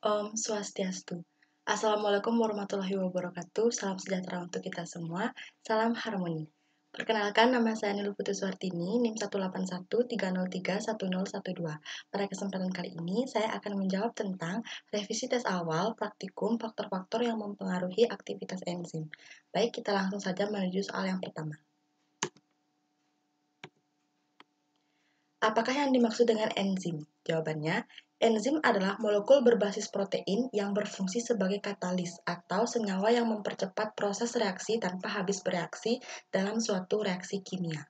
Om Swastiastu. Assalamualaikum warahmatullahi wabarakatuh. Salam sejahtera untuk kita semua. Salam harmoni. Perkenalkan, nama saya Nil Putuswartini, NIM 18130310112. Pada kesempatan kali ini, saya akan menjawab tentang revisi tes awal, praktikum, faktor-faktor yang mempengaruhi aktivitas enzim. Baik, kita langsung saja menuju soal yang pertama. Apakah yang dimaksud dengan enzim? Jawabannya, enzim adalah molekul berbasis protein yang berfungsi sebagai katalis atau senyawa yang mempercepat proses reaksi tanpa habis bereaksi dalam suatu reaksi kimia.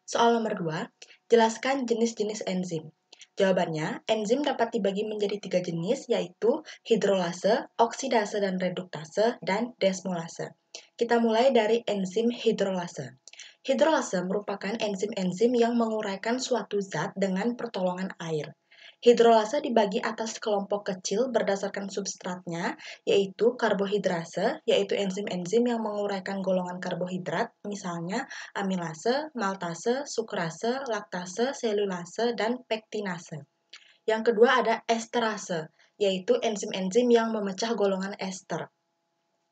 Soal nomor 2, jelaskan jenis-jenis enzim. Jawabannya, enzim dapat dibagi menjadi 3 jenis, yaitu hidrolase, oksidase dan reduktase, dan desmolase. Kita mulai dari enzim hidrolase. Hidrolase merupakan enzim-enzim yang menguraikan suatu zat dengan pertolongan air. Hidrolase dibagi atas kelompok kecil berdasarkan substratnya, yaitu karbohidrase, yaitu enzim-enzim yang menguraikan golongan karbohidrat, misalnya amilase, maltase, sukrase, laktase, selulase, dan pektinase. Yang kedua ada esterase, yaitu enzim-enzim yang memecah golongan ester,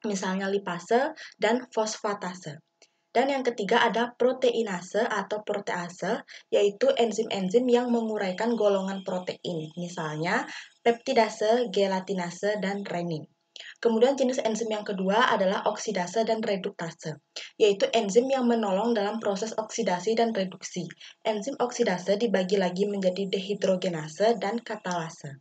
misalnya lipase dan fosfatase. Dan yang ketiga ada proteinase atau protease, yaitu enzim-enzim yang menguraikan golongan protein, misalnya peptidase, gelatinase, dan renin. Kemudian jenis enzim yang kedua adalah oksidase dan reduktase, yaitu enzim yang menolong dalam proses oksidasi dan reduksi. Enzim oksidase dibagi lagi menjadi dehidrogenase dan katalase.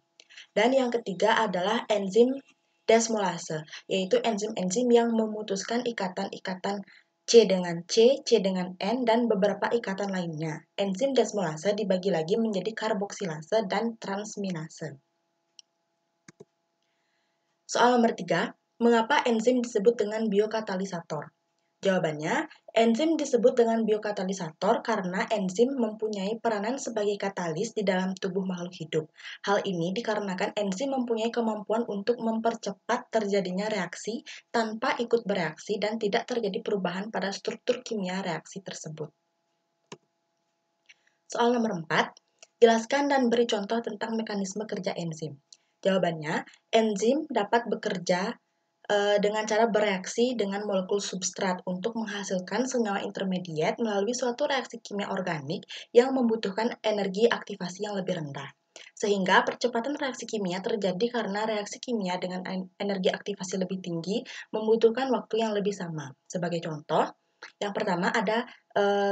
Dan yang ketiga adalah enzim desmolase, yaitu enzim-enzim yang memutuskan ikatan-ikatan C dengan C, C dengan N, dan beberapa ikatan lainnya. Enzim desmolase dibagi lagi menjadi karboksilase dan transminase. Soal nomor 3, mengapa enzim disebut dengan biokatalisator? Jawabannya, enzim disebut dengan biokatalisator karena enzim mempunyai peranan sebagai katalis di dalam tubuh makhluk hidup. Hal ini dikarenakan enzim mempunyai kemampuan untuk mempercepat terjadinya reaksi tanpa ikut bereaksi dan tidak terjadi perubahan pada struktur kimia reaksi tersebut. Soal nomor 4, jelaskan dan beri contoh tentang mekanisme kerja enzim. Jawabannya, enzim dapat bekerja dengan cara bereaksi dengan molekul substrat untuk menghasilkan senyawa intermediat melalui suatu reaksi kimia organik yang membutuhkan energi aktivasi yang lebih rendah. Sehingga percepatan reaksi kimia terjadi karena reaksi kimia dengan energi aktivasi lebih tinggi membutuhkan waktu yang lebih sama. Sebagai contoh, yang pertama ada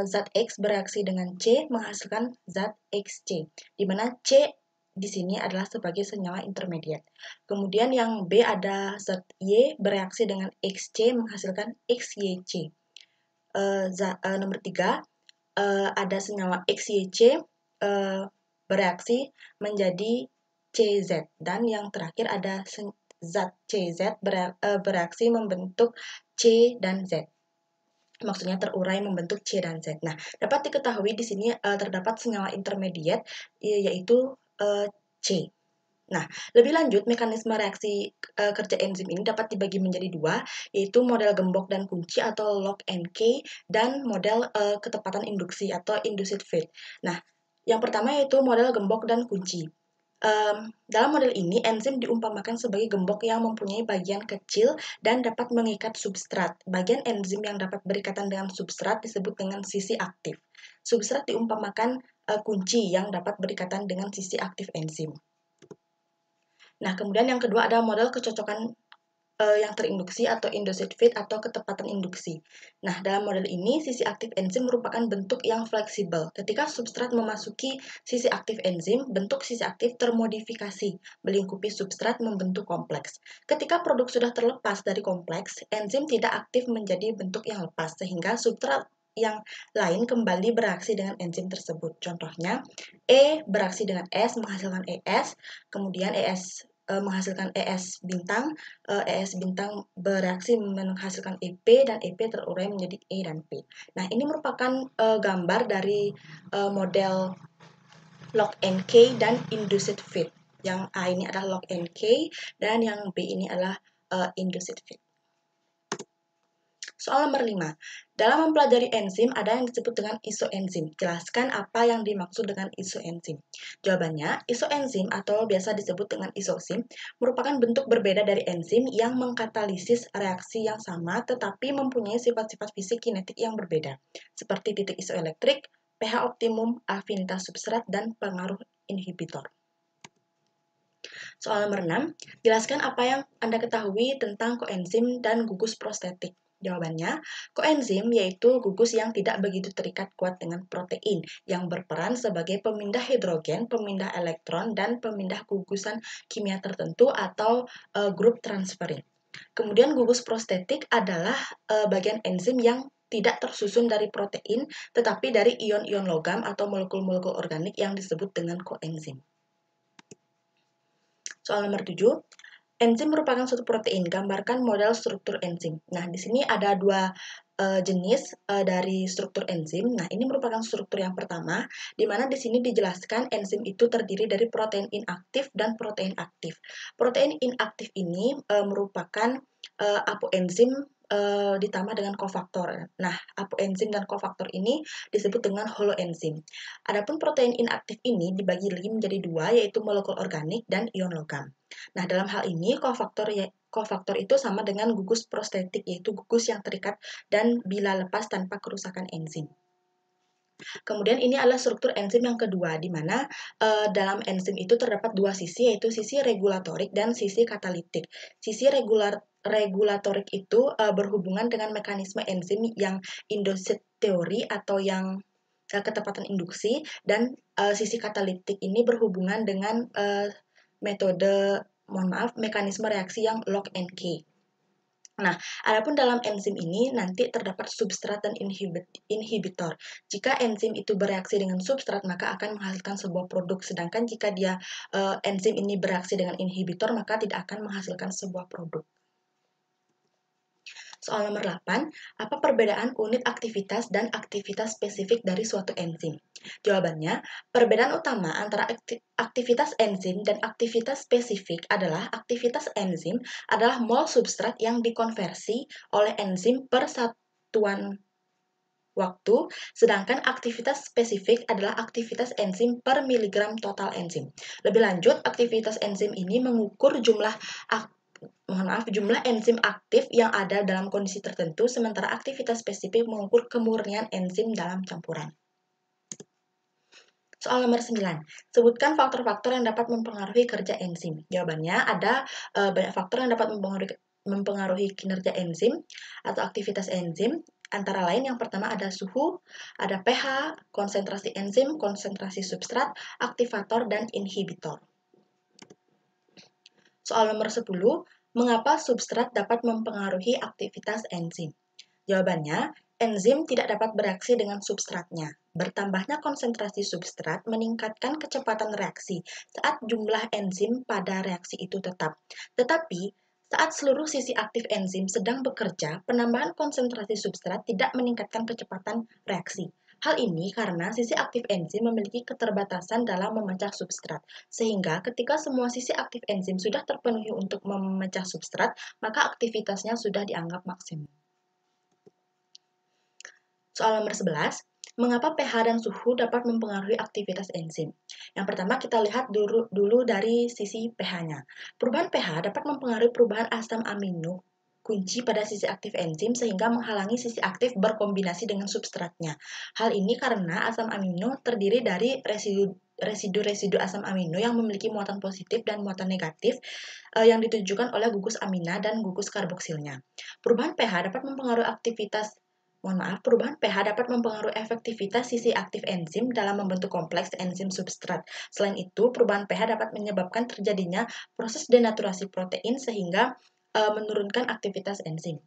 zat X bereaksi dengan C menghasilkan zat XC, di mana C di sini adalah sebagai senyawa intermediat. Kemudian yang B ada zat Y bereaksi dengan XC menghasilkan XYC. Nomor 3 ada senyawa XYC bereaksi menjadi CZ. Dan yang terakhir ada zat CZ bereaksi membentuk C dan Z. Maksudnya terurai membentuk C dan Z. Nah, dapat diketahui di sini terdapat senyawa intermediat yaitu C. Nah, lebih lanjut, mekanisme reaksi kerja enzim ini dapat dibagi menjadi dua, yaitu model gembok dan kunci atau lock and key, dan model ketepatan induksi atau induced feed. Nah, yang pertama yaitu model gembok dan kunci. Dalam model ini, enzim diumpamakan sebagai gembok yang mempunyai bagian kecil dan dapat mengikat substrat. Bagian enzim yang dapat berikatan dengan substrat disebut dengan sisi aktif. Substrat diumpamakan kunci yang dapat berikatan dengan sisi aktif enzim. Nah, kemudian yang kedua ada model kecocokan yang terinduksi atau induced feed atau ketepatan induksi. Nah, dalam model ini, sisi aktif enzim merupakan bentuk yang fleksibel. Ketika substrat memasuki sisi aktif enzim, bentuk sisi aktif termodifikasi, melingkupi substrat membentuk kompleks. Ketika produk sudah terlepas dari kompleks, enzim tidak aktif menjadi bentuk yang lepas, sehingga substrat yang lain kembali bereaksi dengan enzim tersebut. Contohnya, E bereaksi dengan S menghasilkan ES, kemudian ES menghasilkan ES bintang, ES bintang bereaksi menghasilkan EP, dan EP terurai menjadi E dan P. Nah, ini merupakan gambar dari model lock and key dan induced feed. Yang A ini adalah lock and key, dan yang B ini adalah induced feed. Soal nomor 5. Dalam mempelajari enzim ada yang disebut dengan isoenzim. Jelaskan apa yang dimaksud dengan isoenzim. Jawabannya, isoenzim atau biasa disebut dengan isosim merupakan bentuk berbeda dari enzim yang mengkatalisis reaksi yang sama tetapi mempunyai sifat-sifat fisik kinetik yang berbeda, seperti titik isoelektrik, pH optimum, afinitas substrat, dan pengaruh inhibitor. Soal nomor 6, jelaskan apa yang Anda ketahui tentang koenzim dan gugus prostetik. Jawabannya, koenzim yaitu gugus yang tidak begitu terikat kuat dengan protein, yang berperan sebagai pemindah hidrogen, pemindah elektron, dan pemindah gugusan kimia tertentu atau grup transferin. Kemudian gugus prostetik adalah bagian enzim yang tidak tersusun dari protein, tetapi dari ion-ion logam atau molekul-molekul organik yang disebut dengan koenzim. Soal nomor 7, enzim merupakan suatu protein. Gambarkan model struktur enzim. Nah, di sini ada dua jenis dari struktur enzim. Nah, ini merupakan struktur yang pertama, di mana di sini dijelaskan enzim itu terdiri dari protein inaktif dan protein aktif. Protein inaktif ini merupakan apoenzim ditambah dengan kofaktor. Nah, apoenzim dan kofaktor ini disebut dengan holoenzim. Adapun protein inaktif ini dibagi lagi menjadi dua, yaitu molekul organik dan ion logam. Nah, dalam hal ini kofaktor itu sama dengan gugus prostetik, yaitu gugus yang terikat dan bila lepas tanpa kerusakan enzim. Kemudian ini adalah struktur enzim yang kedua, di mana dalam enzim itu terdapat dua sisi, yaitu sisi regulatorik dan sisi katalitik. Sisi regulatorik itu berhubungan dengan mekanisme enzim yang induced teori atau yang ketepatan induksi, dan sisi katalitik ini berhubungan dengan mekanisme reaksi yang lock and key. Nah, adapun dalam enzim ini nanti terdapat substrat dan inhibitor. Jika enzim itu bereaksi dengan substrat, maka akan menghasilkan sebuah produk. Sedangkan jika enzim ini bereaksi dengan inhibitor, maka tidak akan menghasilkan sebuah produk. Soal nomor 8, apa perbedaan unit aktivitas dan aktivitas spesifik dari suatu enzim? Jawabannya, perbedaan utama antara aktivitas enzim dan aktivitas spesifik adalah aktivitas enzim adalah mol substrat yang dikonversi oleh enzim per satuan waktu, sedangkan aktivitas spesifik adalah aktivitas enzim per miligram total enzim. Lebih lanjut, aktivitas enzim ini mengukur jumlah enzim aktif yang ada dalam kondisi tertentu, sementara aktivitas spesifik mengukur kemurnian enzim dalam campuran. Soal nomor 9, sebutkan faktor-faktor yang dapat mempengaruhi kerja enzim. Jawabannya ada banyak faktor yang dapat mempengaruhi kinerja enzim atau aktivitas enzim. Antara lain yang pertama ada suhu, ada pH, konsentrasi enzim, konsentrasi substrat, aktivator, dan inhibitor. Soal nomor 10, mengapa substrat dapat mempengaruhi aktivitas enzim? Jawabannya, enzim tidak dapat bereaksi dengan substratnya. Bertambahnya konsentrasi substrat meningkatkan kecepatan reaksi saat jumlah enzim pada reaksi itu tetap. Tetapi, saat seluruh sisi aktif enzim sedang bekerja, penambahan konsentrasi substrat tidak meningkatkan kecepatan reaksi. Hal ini karena sisi aktif enzim memiliki keterbatasan dalam memecah substrat, sehingga ketika semua sisi aktif enzim sudah terpenuhi untuk memecah substrat, maka aktivitasnya sudah dianggap maksimum. Soal nomor 11, mengapa pH dan suhu dapat mempengaruhi aktivitas enzim? Yang pertama kita lihat dulu dari sisi pH-nya. Perubahan pH dapat mempengaruhi perubahan asam amino kunci pada sisi aktif enzim sehingga menghalangi sisi aktif berkombinasi dengan substratnya. Hal ini karena asam amino terdiri dari residu-residu asam amino yang memiliki muatan positif dan muatan negatif yang ditujukan oleh gugus amina dan gugus karboksilnya. Perubahan pH dapat mempengaruhi perubahan pH dapat mempengaruhi efektivitas sisi aktif enzim dalam membentuk kompleks enzim substrat. Selain itu, perubahan pH dapat menyebabkan terjadinya proses denaturasi protein sehingga menurunkan aktivitas enzim.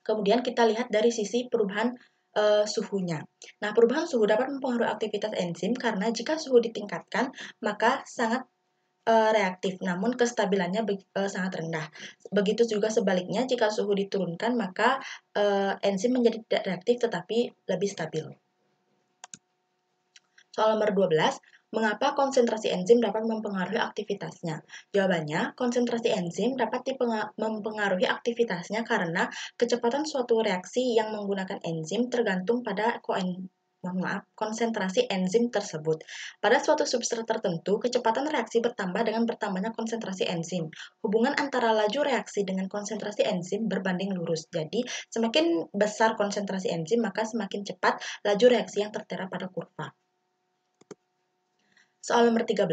Kemudian kita lihat dari sisi perubahan suhunya. Nah, perubahan suhu dapat mempengaruhi aktivitas enzim karena jika suhu ditingkatkan, maka sangat reaktif, namun kestabilannya sangat rendah. Begitu juga sebaliknya, jika suhu diturunkan, maka enzim menjadi tidak reaktif tetapi lebih stabil. Soal nomor 12, Mengapa konsentrasi enzim dapat mempengaruhi aktivitasnya? Jawabannya, konsentrasi enzim dapat mempengaruhi aktivitasnya karena kecepatan suatu reaksi yang menggunakan enzim tergantung pada konsentrasi enzim tersebut. Pada suatu substrat tertentu, kecepatan reaksi bertambah dengan bertambahnya konsentrasi enzim. Hubungan antara laju reaksi dengan konsentrasi enzim berbanding lurus. Jadi, semakin besar konsentrasi enzim, maka semakin cepat laju reaksi yang tertera pada kurva. Soal nomor 13,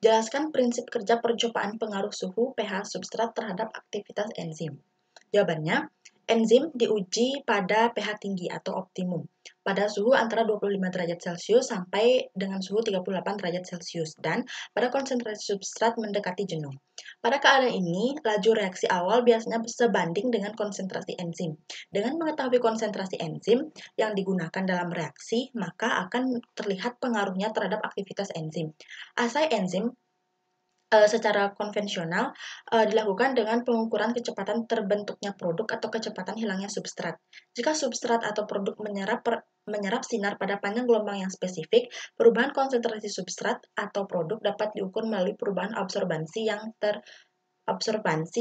jelaskan prinsip kerja percobaan pengaruh suhu pH substrat terhadap aktivitas enzim. Jawabannya, enzim diuji pada pH tinggi atau optimum pada suhu antara 25 derajat Celcius sampai dengan suhu 38 derajat Celcius dan pada konsentrasi substrat mendekati jenuh. Pada keadaan ini, laju reaksi awal biasanya sebanding dengan konsentrasi enzim. Dengan mengetahui konsentrasi enzim yang digunakan dalam reaksi, maka akan terlihat pengaruhnya terhadap aktivitas enzim. Asai enzim secara konvensional dilakukan dengan pengukuran kecepatan terbentuknya produk atau kecepatan hilangnya substrat. Jika substrat atau produk menyerap sinar pada panjang gelombang yang spesifik, perubahan konsentrasi substrat atau produk dapat diukur melalui perubahan absorbansi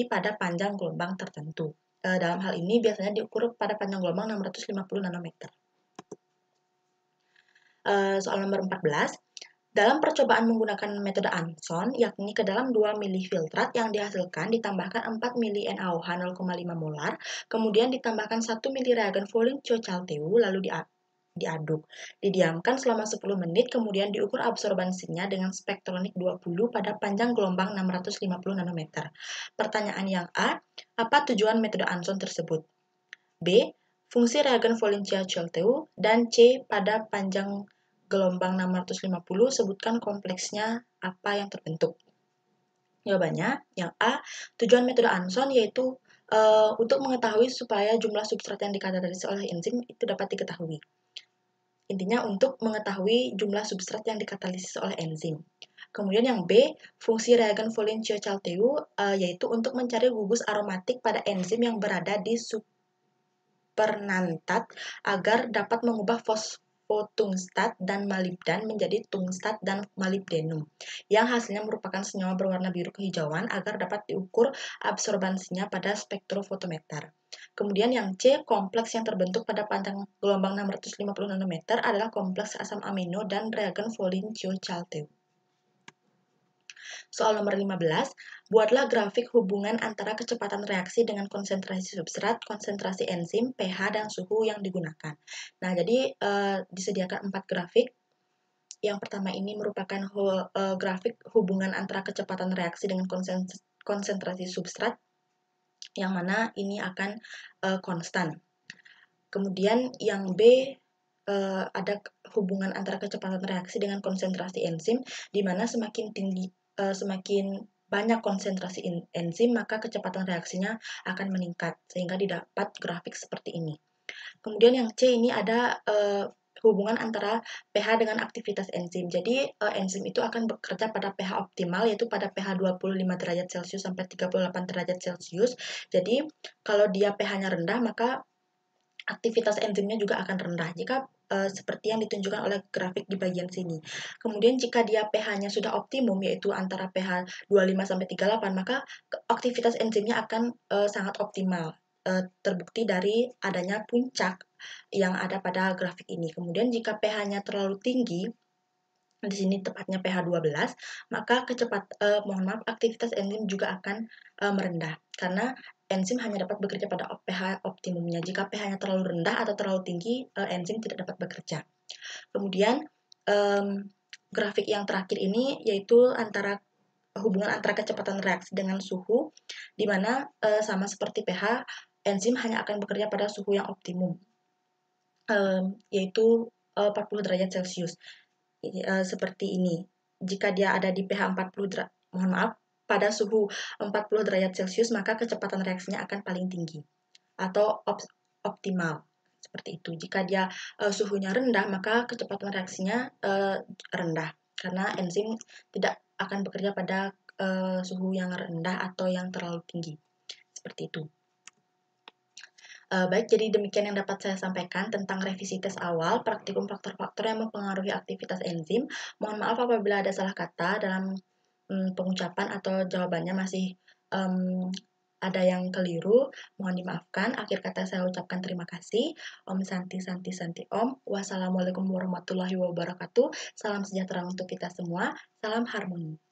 pada panjang gelombang tertentu. Dalam hal ini biasanya diukur pada panjang gelombang 650 nanometer. Soal nomor 14. Dalam percobaan menggunakan metode Anson, yakni ke dalam 2 mili filtrat yang dihasilkan ditambahkan 4 mili NaOH 0,5 molar, kemudian ditambahkan 1 mili reagen Volin Ciocalteu, lalu diaduk. Didiamkan selama 10 menit, kemudian diukur absorbansinya dengan spektronik 20 pada panjang gelombang 650 nanometer. Pertanyaan yang A, apa tujuan metode Anson tersebut? B, fungsi reagen Volin Ciocalteu, dan C, pada panjang gelombang 650, sebutkan kompleksnya apa yang terbentuk. Jawabannya, yang A, tujuan metode Anson yaitu untuk mengetahui supaya jumlah substrat yang dikatalisis oleh enzim itu dapat diketahui. Intinya untuk mengetahui jumlah substrat yang dikatalisis oleh enzim. Kemudian yang B, fungsi reagen Volin Ciocalteu yaitu untuk mencari gugus aromatik pada enzim yang berada di supernantat agar dapat mengubah fosfotungstat dan molibdan menjadi tungstat dan molybdenum, yang hasilnya merupakan senyawa berwarna biru kehijauan agar dapat diukur absorbansinya pada spektrofotometer. Kemudian yang C, kompleks yang terbentuk pada panjang gelombang 650 nanometer adalah kompleks asam amino dan reagen Volin Ciocalteu. Soal nomor 15, buatlah grafik hubungan antara kecepatan reaksi dengan konsentrasi substrat, konsentrasi enzim, pH, dan suhu yang digunakan. Nah, jadi disediakan 4 grafik. Yang pertama ini merupakan grafik hubungan antara kecepatan reaksi dengan konsentrasi substrat, yang mana ini akan konstan. Kemudian yang B, ada hubungan antara kecepatan reaksi dengan konsentrasi enzim, di mana semakin banyak konsentrasi enzim, maka kecepatan reaksinya akan meningkat, sehingga didapat grafik seperti ini. Kemudian yang C ini ada hubungan antara pH dengan aktivitas enzim. Jadi enzim itu akan bekerja pada pH optimal, yaitu pada pH 25 derajat Celcius sampai 38 derajat Celcius. Jadi kalau dia pH-nya rendah, maka aktivitas enzimnya juga akan rendah jika seperti yang ditunjukkan oleh grafik di bagian sini. Kemudian jika dia pH-nya sudah optimum, yaitu antara pH 25 sampai 38, maka aktivitas enzimnya akan sangat optimal. Terbukti dari adanya puncak yang ada pada grafik ini. Kemudian jika pH-nya terlalu tinggi, di sini tepatnya pH 12, maka aktivitas enzim juga akan merendah karena enzim hanya dapat bekerja pada pH optimumnya. Jika pH-nya terlalu rendah atau terlalu tinggi, enzim tidak dapat bekerja. Kemudian grafik yang terakhir ini yaitu hubungan antara kecepatan reaksi dengan suhu, di mana sama seperti pH, enzim hanya akan bekerja pada suhu yang optimum, yaitu 40 derajat Celcius. Seperti ini. Jika dia ada di pH 40 pada suhu 40 derajat Celcius, maka kecepatan reaksinya akan paling tinggi atau optimal. Seperti itu. Jika dia suhunya rendah, maka kecepatan reaksinya rendah karena enzim tidak akan bekerja pada suhu yang rendah atau yang terlalu tinggi. Seperti itu. Baik, jadi demikian yang dapat saya sampaikan tentang revisi tes awal, praktikum faktor-faktor yang mempengaruhi aktivitas enzim. Mohon maaf apabila ada salah kata dalam pengucapan atau jawabannya masih ada yang keliru, mohon dimaafkan. Akhir kata saya ucapkan terima kasih. Om Santi Santi Santi Om. Wassalamualaikum warahmatullahi wabarakatuh. Salam sejahtera untuk kita semua. Salam harmoni.